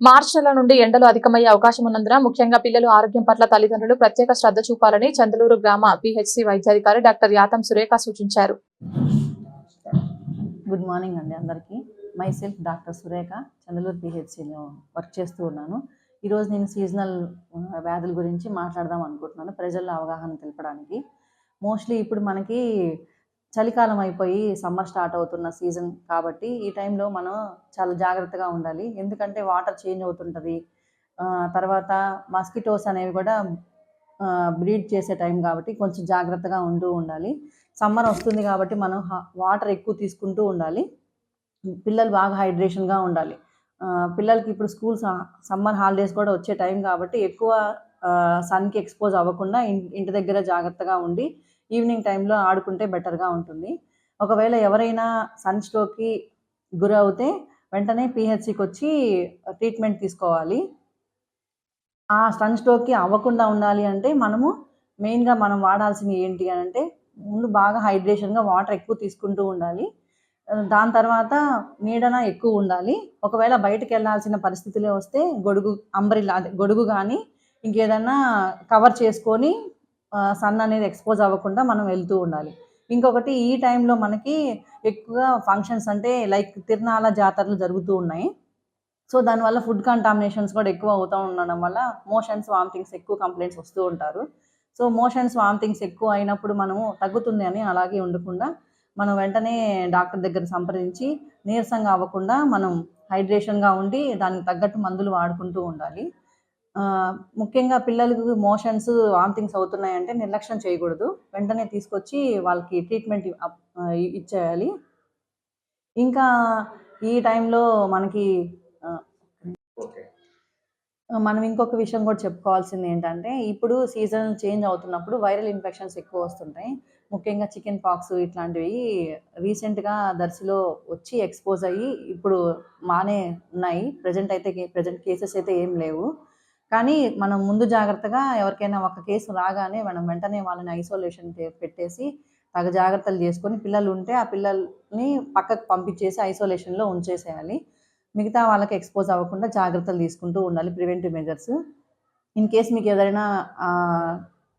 మార్చి నెల నుండి ఎండలు అధికమయ్యే అవకాశం ఉన్నందున ముఖ్యంగా పిల్లలు ఆరోగ్యం పట్ల తల్లిదండ్రులు ప్రత్యేక శ్రద్ధ చూపాలని చంద్రలూరు గ్రామ పిహెచ్సి వైద్యాధికారి డాక్టర్ యాతం సురేఖ సూచించారు. గుడ్ మార్నింగ్ అండి అందరికీ. Myself doctor Surekha, Chandralur పిహెచ్సిలో వర్క్ చేస్తూ ఉన్నాను. ఈరోజు నేను సీజనల్ వ్యాధుల గురించి మాట్లాడదాం అనుకుంటున్నాను, ప్రజల్లో అవగాహన తెలపడానికి. మోస్ట్లీ ఇప్పుడు మనకి చలికాలం అయిపోయి సమ్మర్ స్టార్ట్ అవుతున్న సీజన్ కాబట్టి ఈ టైంలో మనం చాలా జాగ్రత్తగా ఉండాలి. ఎందుకంటే వాటర్ చేంజ్ అవుతుంటుంది. తర్వాత మస్కిటోస్ అనేవి కూడా బ్రీడ్ చేసే టైం కాబట్టి కొంచెం జాగ్రత్తగా ఉండాలి. సమ్మర్ వస్తుంది కాబట్టి మనం వాటర్ ఎక్కువ తీసుకుంటూ ఉండాలి. పిల్లలు బాగా హైడ్రేషన్గా ఉండాలి. పిల్లలకి ఇప్పుడు స్కూల్స్ సమ్మర్ హాలిడేస్ కూడా వచ్చే టైం కాబట్టి ఎక్కువ సన్కి ఎక్స్పోజ్ అవ్వకుండా ఇంటి దగ్గర జాగ్రత్తగా ఉండి ఈవినింగ్ టైంలో ఆడుకుంటే బెటర్గా ఉంటుంది. ఒకవేళ ఎవరైనా సన్ స్ట్రోక్కి గురవుతే వెంటనే పిహెచ్సికి వచ్చి ట్రీట్మెంట్ తీసుకోవాలి. ఆ సన్ స్ట్రోక్కి అవ్వకుండా ఉండాలి అంటే మెయిన్గా మనం వాడాల్సింది ఏంటి అని అంటే, ముందు బాగా హైడ్రేషన్గా వాటర్ ఎక్కువ తీసుకుంటూ ఉండాలి. దాని తర్వాత నీడన ఎక్కువ ఉండాలి. ఒకవేళ బయటకు వెళ్ళాల్సిన పరిస్థితులే వస్తే గొడుగు కానీ ఇంకేదన్నా కవర్ చేసుకొని సన్ అనేది ఎక్స్పోజ్ అవ్వకుండా మనం వెళ్తూ ఉండాలి. ఇంకొకటి, ఈ టైంలో మనకి ఎక్కువగా ఫంక్షన్స్ అంటే లైక్ తిరునాళ్ళ జాతరలు జరుగుతూ ఉన్నాయి. సో దానివల్ల ఫుడ్ కంటామినేషన్స్ కూడా ఎక్కువ అవుతూ ఉండడం వల్ల మోషన్స్, వామిటింగ్స్ ఎక్కువ కంప్లైంట్స్ వస్తూ ఉంటారు. సో మోషన్స్, వామిటింగ్స్ ఎక్కువ అయినప్పుడు మనము తగ్గుతుంది అని అలాగే ఉండకుండా మనం వెంటనే డాక్టర్ దగ్గర సంప్రదించి నీరసంగా అవ్వకుండా మనం హైడ్రేషన్గా ఉండి దానికి తగ్గట్టు మందులు వాడుకుంటూ ఉండాలి. ముఖ్యంగా పిల్లలకు మోషన్స్, వామిటింగ్స్ అవుతున్నాయంటే నిర్లక్ష్యం చేయకూడదు. వెంటనే తీసుకొచ్చి వాళ్ళకి ట్రీట్మెంట్ ఇచ్చేయాలి. ఇంకా ఈ టైంలో మనం ఇంకొక విషయం కూడా చెప్పుకోవాల్సింది ఏంటంటే, ఇప్పుడు సీజన్ చేంజ్ అవుతున్నప్పుడు వైరల్ ఇన్ఫెక్షన్స్ ఎక్కువ వస్తుంటాయి. ముఖ్యంగా చికెన్ పాక్స్ ఇట్లాంటివి రీసెంట్గా దర్శిలో వచ్చి ఎక్స్పోజ్ అయ్యి ఇప్పుడు బాగానే ఉన్నాయి. ప్రజెంట్ కేసెస్ అయితే ఏం లేవు. కానీ మనం ముందు జాగ్రత్తగా ఎవరికైనా ఒక కేసు రాగానే మనం వెంటనే వాళ్ళని ఐసోలేషన్ పెట్టేసి తగు జాగ్రత్తలు చేసుకొని, పిల్లలు ఉంటే ఆ పిల్లల్ని పక్కకు పంపించేసి ఐసోలేషన్లో ఉంచేసేయాలి. మిగతా వాళ్ళకి ఎక్స్పోజ్ అవ్వకుండా జాగ్రత్తలు తీసుకుంటూ ఉండాలి, ప్రివెంటివ్ మెజర్స్. ఇన్ కేస్ మీకు ఏదైనా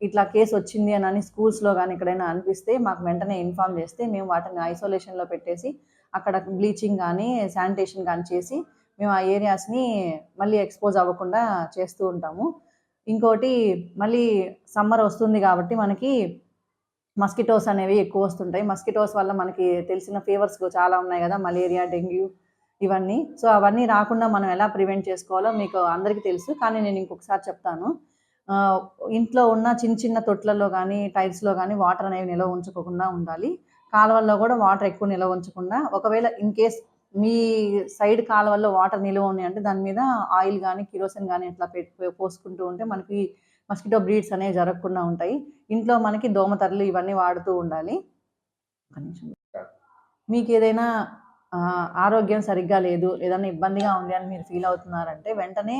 ఇట్లా కేసు వచ్చింది అని స్కూల్స్లో కానీ ఎక్కడైనా అనిపిస్తే మాకు వెంటనే ఇన్ఫామ్ చేస్తే మేము వాటిని ఐసోలేషన్లో పెట్టేసి అక్కడ బ్లీచింగ్ కానీ శానిటేషన్ కానీ చేసి మేము ఆ ఏరియాస్ని మళ్ళీ ఎక్స్పోజ్ అవ్వకుండా చేస్తూ ఉంటాము. ఇంకోటి, మళ్ళీ సమ్మర్ వస్తుంది కాబట్టి మనకి మస్కిటోస్ అనేవి ఎక్కువ వస్తుంటాయి. మస్కిటోస్ వల్ల మనకి తెలిసిన ఫీవర్స్ చాలా ఉన్నాయి కదా, మలేరియా, డెంగ్యూ ఇవన్నీ. సో అవన్నీ రాకుండా మనం ఎలా ప్రివెంట్ చేసుకోవాలో మీకు అందరికీ తెలుసు, కానీ నేను ఇంకొకసారి చెప్తాను. ఇంట్లో ఉన్న చిన్న చిన్న తొట్లలో కానీ టైల్స్లో కానీ వాటర్ అనేవి నిల్వ ఉంచుకోకుండా ఉండాలి. కాలువల్లో కూడా వాటర్ ఎక్కువ నిల్వ ఉంచకుండా, ఒకవేళ ఇన్ కేస్ మీ సైడ్ కాలువల్లో వాటర్ నిల్వ ఉన్నాయి అంటే దాని మీద ఆయిల్ కానీ కిరోసిన్ కానీ ఇట్లా పోసుకుంటూ ఉంటే మనకి మస్కిటో బ్రీడ్స్ అనేవి జరగకుండా ఉంటాయి. ఇంట్లో మనకి దోమతెరలు ఇవన్నీ వాడుతూ ఉండాలి. మీకు ఏదైనా ఆరోగ్యం సరిగ్గా లేదు, ఏదైనా ఇబ్బందిగా ఉంది అని మీరు ఫీల్ అవుతున్నారంటే వెంటనే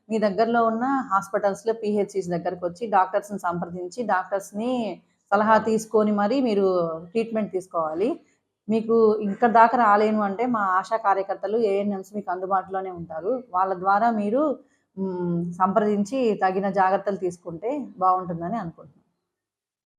మీ దగ్గరలో ఉన్న హాస్పిటల్స్లో పిహెచ్సిస్ దగ్గరకు వచ్చి డాక్టర్స్ని సంప్రదించి డాక్టర్స్ని సలహా తీసుకొని మరి మీరు ట్రీట్మెంట్ తీసుకోవాలి. మీకు ఇక్కడ దాకా రాలేను అంటే మా ఆశా కార్యకర్తలు, ఏఎన్ఎంస్ మీకు అందుబాటులోనే ఉంటారు. వాళ్ళ ద్వారా మీరు సంప్రదించి తగిన జాగ్రత్తలు తీసుకుంటే బాగుంటుందని అనుకుంటున్నాను.